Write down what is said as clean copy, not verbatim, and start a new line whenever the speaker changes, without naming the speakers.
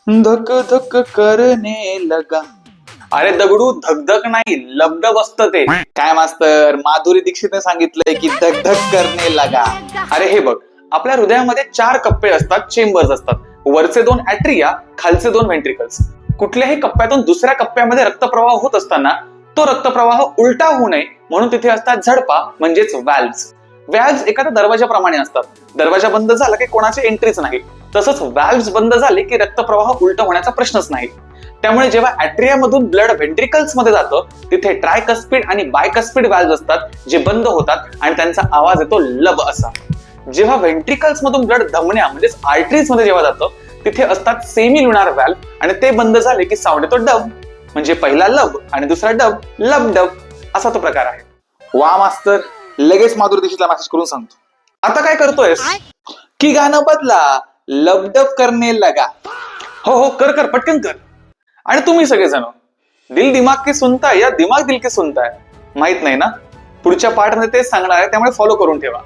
धक धक करने लगा. अरे दगडू धकधक नाही, लबडब असतं ते. काय मास्तर, माधुरी दीक्षितने सांगितलंय की धक धक करने लगा. अरे हे बघ, आपल्या हृदयामध्ये 4 कप्पे असतात, चेंबर्स असतात. वरचे 2 ऍट्रिया, खालचे 2 व्हेंट्रिकल्स. कुठल्याही कप्प्यातून दुसऱ्या कप्प्यामध्ये रक्तप्रवाह होत असताना तो रक्तप्रवाह उलटा होऊ नये म्हणून तिथे असतात झडपा म्हणजेच व्हॅल्व्स. व्हॅल्व्स एखाद्या दरवाजाप्रमाणे असतात. दरवाजा बंद झाला की कोणाची एंट्रीच नाही. तसंच व्हॅल्व्स बंद झाले की रक्तप्रवाह उलटा होण्याचा प्रश्नच नाही. त्यामुळे जेव्हा ऍट्रियामधून ब्लड व्हेंट्रिकल्स मध्ये जातं तिथे ट्रायकस्पिड आणि बायकस्पिड व्हॅल्व्स असतात जे बंद होतात आणि त्यांचा आवाज येतो लब असा. जेव्हा व्हेंट्रिकल्स मधून ब्लड धमन्या म्हणजेच आर्टरीज मध्ये जेव्हा जातं तिथे असतात सेमी लुनार व्हॅल्व्ह आणि ते बंद झाले की साऊंड येतो डब. म्हणजे पहिला लब आणि दुसरा डब, लब डब असा तो प्रकार आहे. वा मास्तर, लगेच माधुरी दीक्षितला मेसेज करून सांगतो. आता काय करतोयस की गाणं बदला, लबडब करने लगा. हो हो, कर कर, पटकन कर. आणि तुम्ही सगळेजण दिल दिमाग की सुनताय या दिमाग दिल की सुनताय माहित नाही ना, पुढच्या पार्ट मध्ये तेच सांगणार आहे, त्यामुळे फॉलो करून ठेवा.